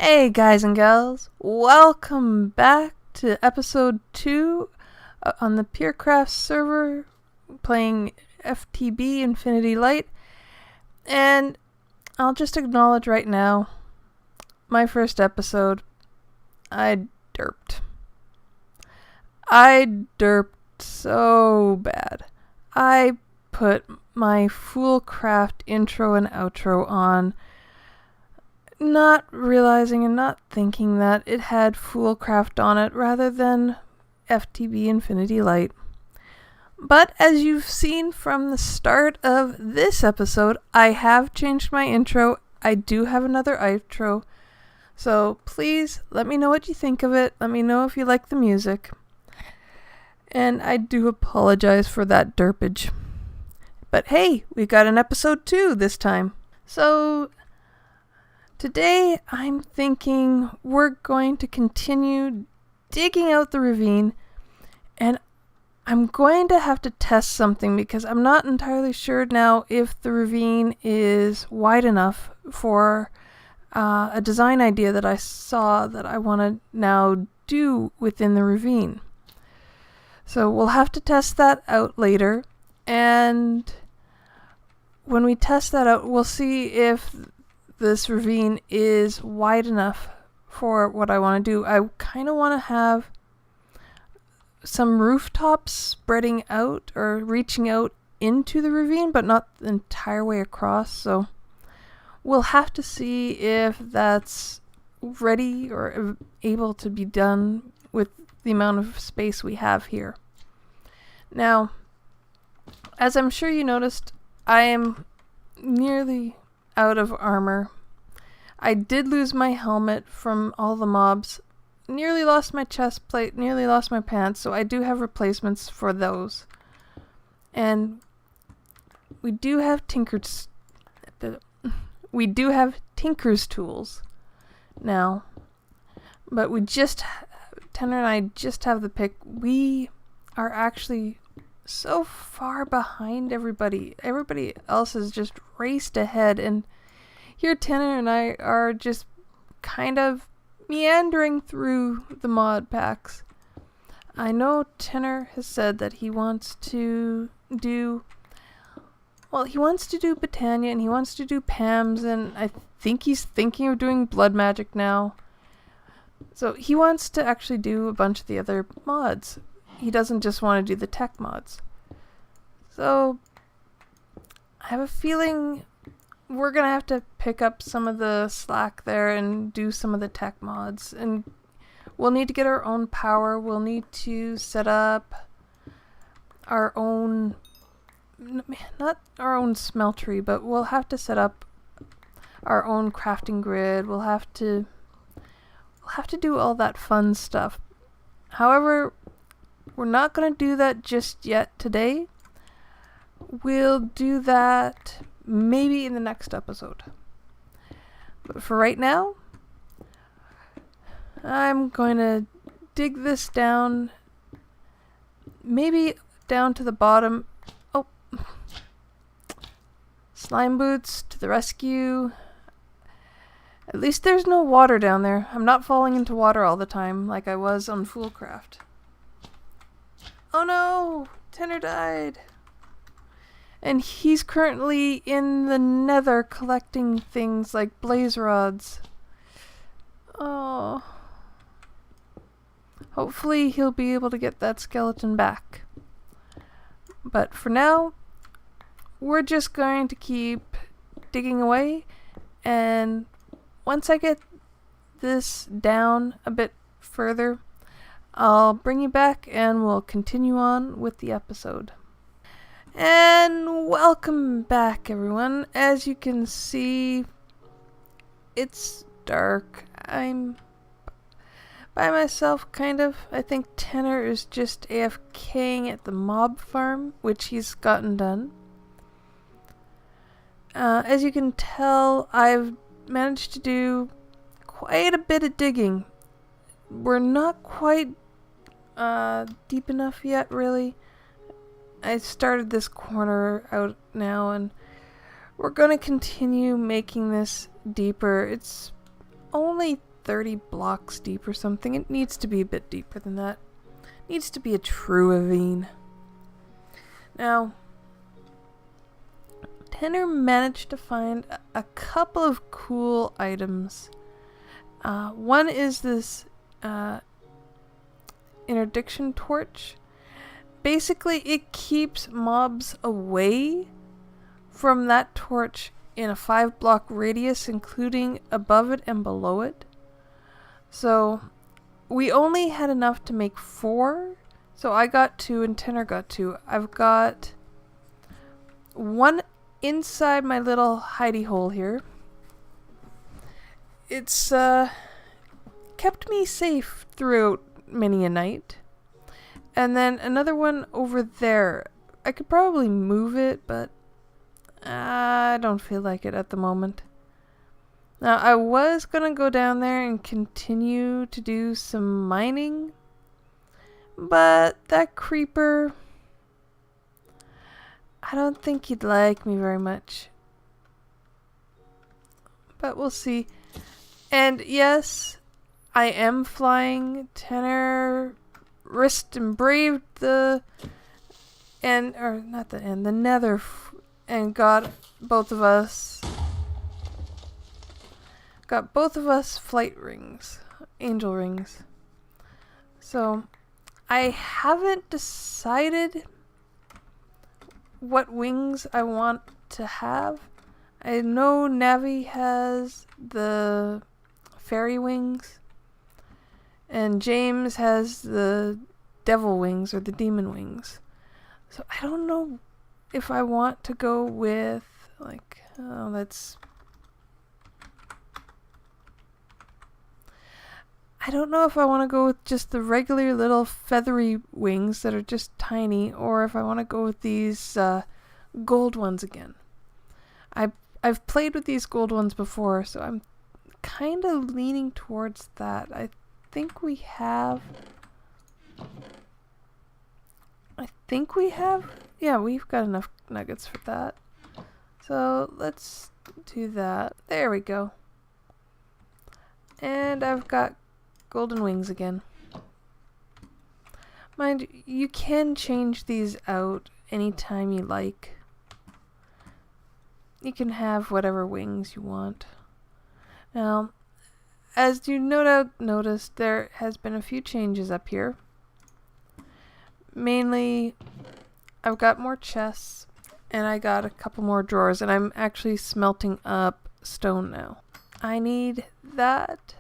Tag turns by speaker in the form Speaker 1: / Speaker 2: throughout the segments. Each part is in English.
Speaker 1: Hey guys and gals, welcome back to episode 2 on the Peercraft server playing FTB Infinity Lite. And I'll just acknowledge right now, my first episode, I derped. I derped so bad. I put my Foolcraft intro and outro on, not realizing and not thinking that it had Foolcraft on it rather than FTB Infinity Lite. But as you've seen from the start of this episode, I have changed my intro. I do have another outro. So please let me know what you think of it. Let me know if you like the music. And I do apologize for that derpage. But hey, we got an episode 2 this time. So today, I'm thinking we're going to continue digging out the ravine, and I'm going to have to test something because I'm not entirely sure now if the ravine is wide enough for a design idea that I saw that I want to now do within the ravine. So we'll have to test that out later, and when we test that out, we'll see if this ravine is wide enough for what I want to do. I kind of want to have some rooftops spreading out or reaching out into the ravine, but not the entire way across. So we'll have to see if that's ready or able to be done with the amount of space we have here. Now, as I'm sure you noticed, I am nearly out of armor. I did lose my helmet from all the mobs, nearly lost my chest plate, nearly lost my pants, so I do have replacements for those. And we do have Tinker's tools now, but Tanner and I just have the pick. We are actually so far behind everybody. Everybody else has just raced ahead, and here Tanner and I are just kind of meandering through the mod packs. I know Tanner has said that he wants to do Botania, and he wants to do Pam's, and I think he's thinking of doing Blood Magic now. So he wants to actually do a bunch of the other mods. He doesn't just want to do the tech mods. So I have a feeling we're going to have to pick up some of the slack there and do some of the tech mods. And we'll need to get our own power. We'll need to set up our own, not our own smeltery, but we'll have to set up our own crafting grid. We'll have to do all that fun stuff. However, we're not going to do that just yet today. We'll do that maybe in the next episode. But for right now, I'm going to dig this down, maybe down to the bottom. Oh, slime boots to the rescue. At least there's no water down there. I'm not falling into water all the time like I was on Foolcraft. Oh no! Tanner died! And he's currently in the nether collecting things like blaze rods. Oh. Hopefully he'll be able to get that skeleton back. But for now, we're just going to keep digging away, and once I get this down a bit further, I'll bring you back and we'll continue on with the episode. And welcome back, everyone. As you can see, it's dark. I'm by myself, kind of. I think Tanner is just AFKing at the mob farm, which he's gotten done. As you can tell, I've managed to do quite a bit of digging. We're not quite deep enough yet, really. I started this corner out now, and we're going to continue making this deeper. It's only 30 blocks deep or something. It needs to be a bit deeper than that. It needs to be a true ravine. Now, Tanner managed to find a couple of cool items. One is this interdiction torch. Basically, it keeps mobs away from that torch in a 5-block radius, including above it and below it. So we only had enough to make 4. So I got 2 and Tanner got 2. I've got 1 inside my little hidey hole here. It's kept me safe throughout many a night. And then another one over there. I could probably move it, but I don't feel like it at the moment. Now, I was gonna go down there and continue to do some mining, but that creeper, I don't think he'd like me very much. But we'll see. And yes, I am flying. Tanner risked and braved the nether and got both of us flight rings, angel rings. So I haven't decided what wings I want to have. I know Navi has the fairy wings, and James has the devil wings or the demon wings. So I don't know if I want to go with I don't know if I want to go with just the regular little feathery wings that are just tiny, or if I want to go with these gold ones again. I've played with these gold ones before, so I'm kind of leaning towards that. I think we have... Yeah, we've got enough nuggets for that. So let's do that. There we go. And I've got golden wings again. Mind you can change these out anytime you like. You can have whatever wings you want. Now, as you no doubt noticed, there has been a few changes up here. Mainly, I've got more chests, and I got a couple more drawers, and I'm actually smelting up stone now. I need that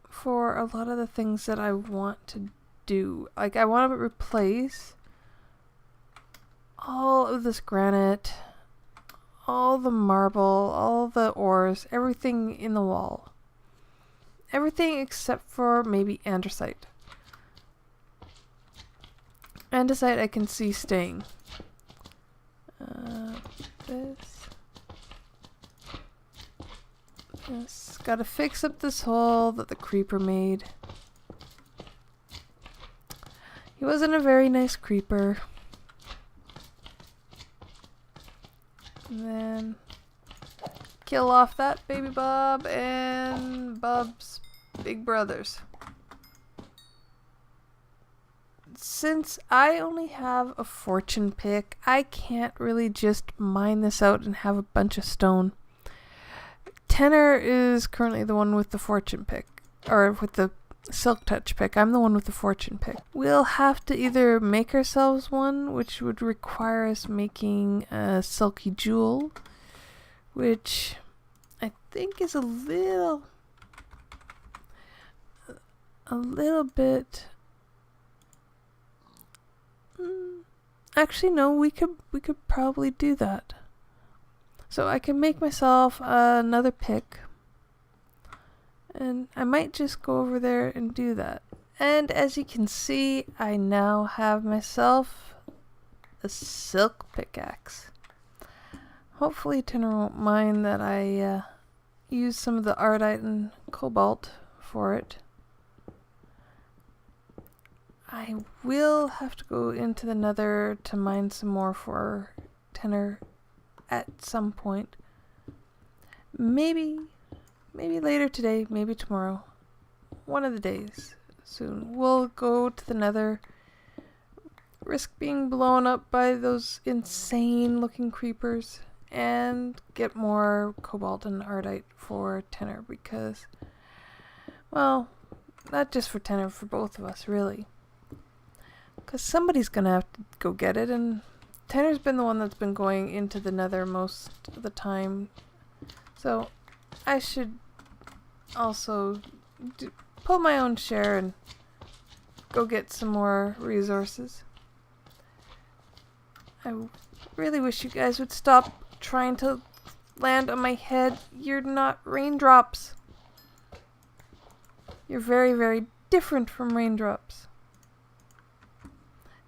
Speaker 1: for a lot of the things that I want to do. Like, I want to replace all of this granite, all the marble, all the ores, everything in the wall. Everything except for maybe andesite. Andesite I can see staying. This. Gotta fix up this hole that the creeper made. He wasn't a very nice creeper. And then kill off that baby Bob and Bob's big brothers. Since I only have a fortune pick, I can't really just mine this out and have a bunch of stone. Tanner is currently the one with the fortune pick, or with the silk touch pick. I'm the one with the fortune pick. We'll have to either make ourselves one, which would require us making a silky jewel, which I think is a little bit... Actually, no, we could probably do that. So I can make myself another pick. And I might just go over there and do that. And as you can see, I now have myself a silk pickaxe. Hopefully Tanner won't mind that I use some of the ardite and cobalt for it. I will have to go into the nether to mine some more for Tanner at some point. Maybe maybe later today, maybe tomorrow. One of the days soon. We'll go to the Nether, risk being blown up by those insane looking creepers, and get more cobalt and ardite for Tenor because, well, not just for Tenor, for both of us, really. Because somebody's gonna have to go get it, and Tenor's been the one that's been going into the Nether most of the time. So I should also pull my own share and go get some more resources. I really wish you guys would stop trying to land on my head. You're not raindrops. You're very, very different from raindrops.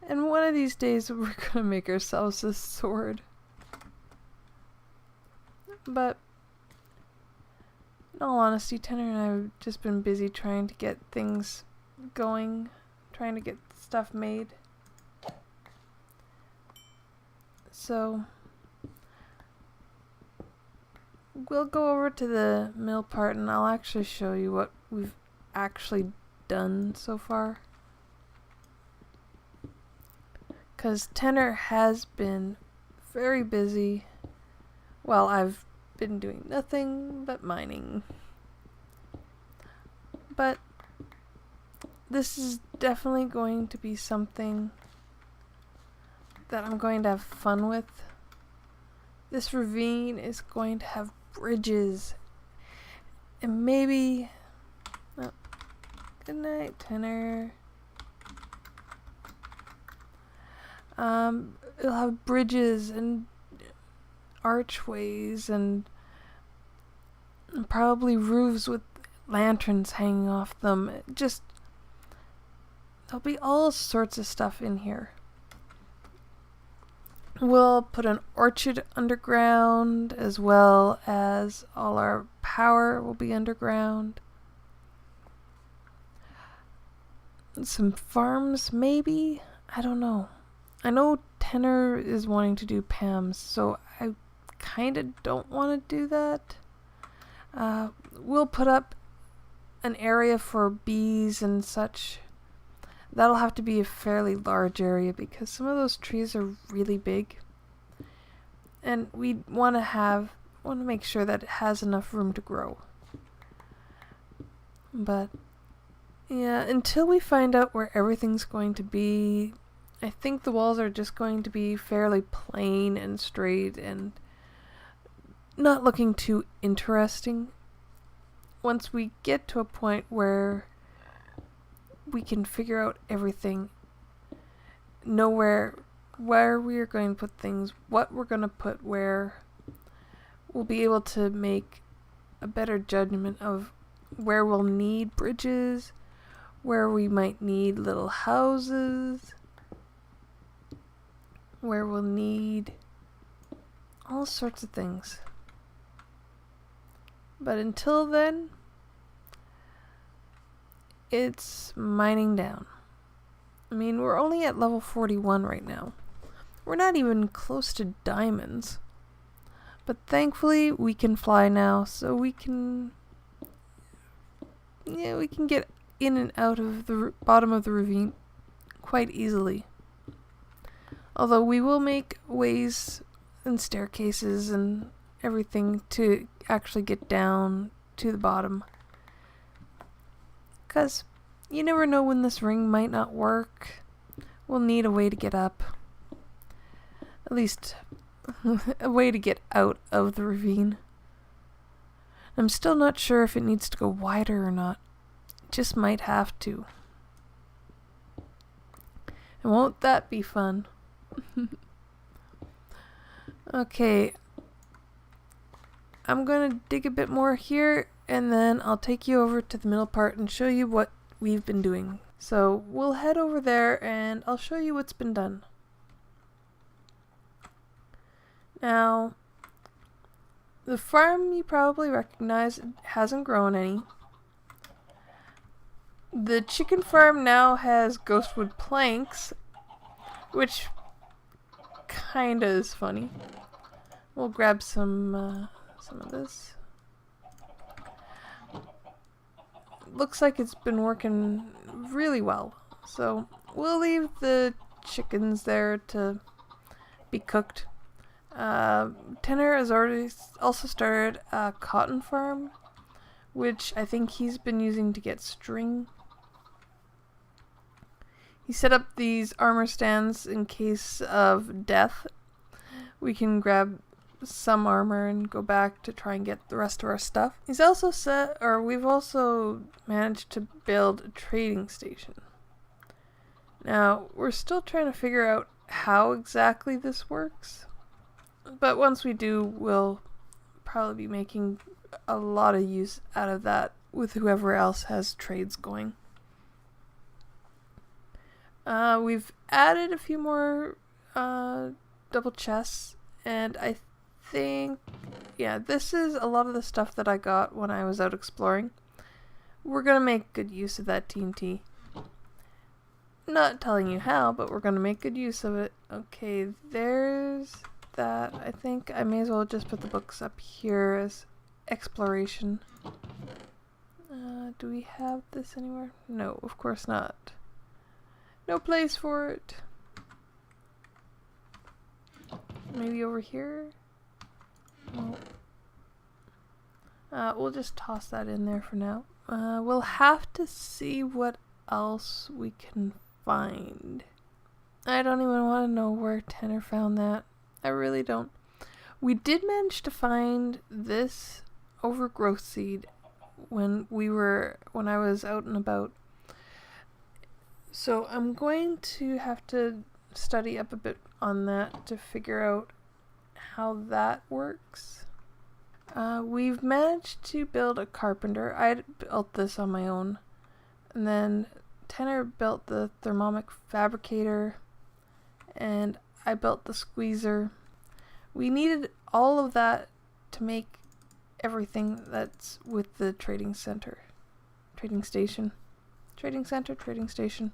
Speaker 1: And one of these days we're gonna make ourselves a sword. But in all honesty, Tenor and I have just been busy trying to get things going, trying to get stuff made. So we'll go over to the mill part and I'll actually show you what we've actually done so far. Because Tenor has been very busy while I've been doing nothing but mining. But this is definitely going to be something that I'm going to have fun with. This ravine is going to have bridges. And maybe... Oh, good night, Tenor. It'll have bridges and archways and probably roofs with lanterns hanging off them. Just, there'll be all sorts of stuff in here. We'll put an orchard underground, as well as all our power will be underground. Some farms, maybe? I don't know. I know Tenor is wanting to do Pam's, so I kind of don't want to do that. We'll put up an area for bees and such. That'll have to be a fairly large area because some of those trees are really big. And we want to make sure that it has enough room to grow. But yeah, until we find out where everything's going to be, I think the walls are just going to be fairly plain and straight and not looking too interesting. Once we get to a point where we can figure out everything, know where we are going to put things, what we're going to put where, we'll be able to make a better judgment of where we'll need bridges, where we might need little houses, where we'll need all sorts of things. But until then, it's mining down. I mean, we're only at level 41 right now. We're not even close to diamonds. But thankfully, we can fly now, so we can get in and out of the bottom of the ravine quite easily. Although we will make ways and staircases and everything to actually get down to the bottom. Because you never know when this ring might not work. We'll need a way to get up. At least a way to get out of the ravine. I'm still not sure if it needs to go wider or not. It just might have to. And won't that be fun? Okay, I'm gonna dig a bit more here and then I'll take you over to the middle part and show you what we've been doing. So we'll head over there and I'll show you what's been done. Now, the farm you probably recognize hasn't grown any. The chicken farm now has ghostwood planks, which kinda is funny. We'll grab some of this. looks like it's been working really well. So we'll leave the chickens there to be cooked. Tanner has already also started a cotton farm, which I think he's been using to get string. He set up these armor stands in case of death. We can grab some armor and go back to try and get the rest of our stuff. We've also managed to build a trading station. Now, we're still trying to figure out how exactly this works. But once we do, we'll probably be making a lot of use out of that with whoever else has trades going. We've added a few more double chests, and I think, yeah, this is a lot of the stuff that I got when I was out exploring. We're gonna make good use of that TNT. Not telling you how, but we're gonna make good use of it. Okay, there's that. I think I may as well just put the books up here as exploration. Do we have this anywhere? No, of course not. No place for it. Maybe over here? No. We'll just toss that in there for now. We'll have to see what else we can find. I don't even want to know where Tanner found that. I really don't. We did manage to find this overgrowth seed when I was out and about. So I'm going to have to study up a bit on that to figure out how that works. We've managed to build a carpenter. I built this on my own. And then Tanner built the thermomic fabricator. And I built the squeezer. We needed all of that to make everything that's with the trading center. Trading station. Trading center, trading station.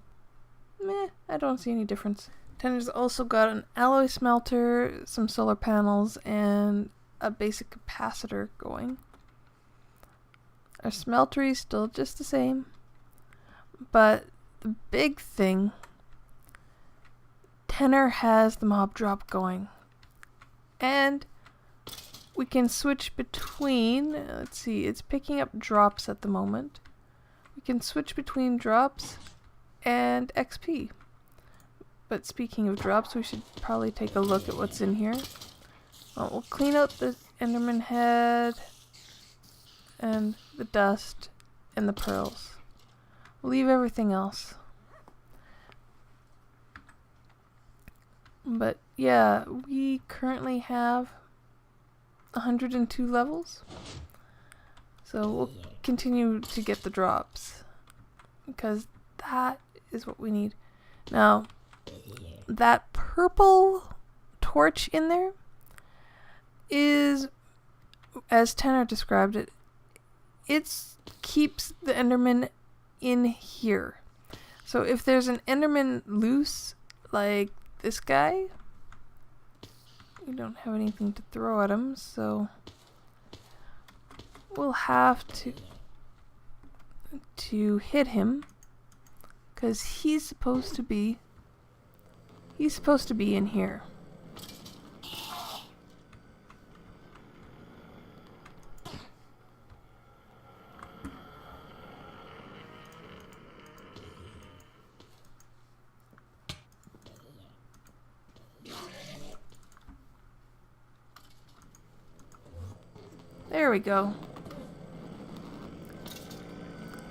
Speaker 1: Meh, I don't see any difference. Tanner's also got an alloy smelter, some solar panels, and a basic capacitor going. Our smeltery is still just the same. But the big thing, Tanner has the mob drop going. And we can switch between, let's see, it's picking up drops at the moment. We can switch between drops and XP. But speaking of drops, we should probably take a look at what's in here. Well, we'll clean out the Enderman head and the dust and the pearls. We'll leave everything else. But yeah, we currently have 102 levels. So we'll continue to get the drops, because that is what we need. Now, that purple torch in there is, as Tanner described it, it keeps the Enderman in here. So if there's an Enderman loose, like this guy, we don't have anything to throw at him, so we'll have to hit him, because he's supposed to be in here. There we go.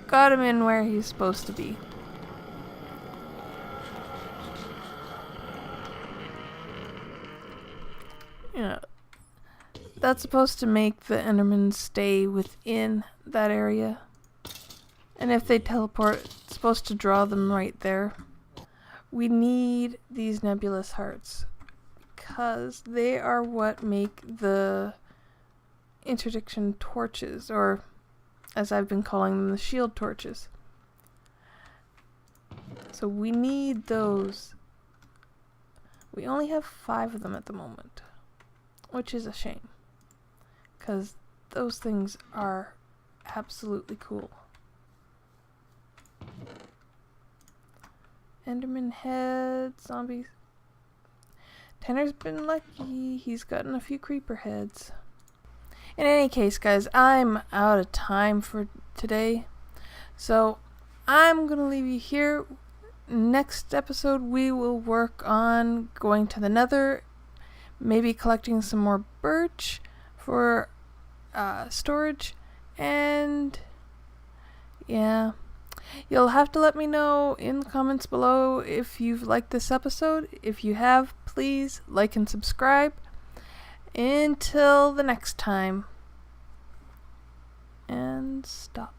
Speaker 1: Got him in where he's supposed to be. Yeah. That's supposed to make the Endermen stay within that area. And if they teleport, it's supposed to draw them right there. We need these nebulous hearts, because they are what make the interdiction torches, or as I've been calling them, the shield torches. So we need those. We only have 5 of them at the moment, which is a shame, because those things are absolutely cool. Enderman head, zombies. Tanner's been lucky. He's gotten a few creeper heads. In any case, guys, I'm out of time for today. So I'm going to leave you here. Next episode, we will work on going to the Nether, maybe collecting some more birch for storage, and yeah. You'll have to let me know in the comments below if you've liked this episode. If you have, please like and subscribe. Until the next time. And stop.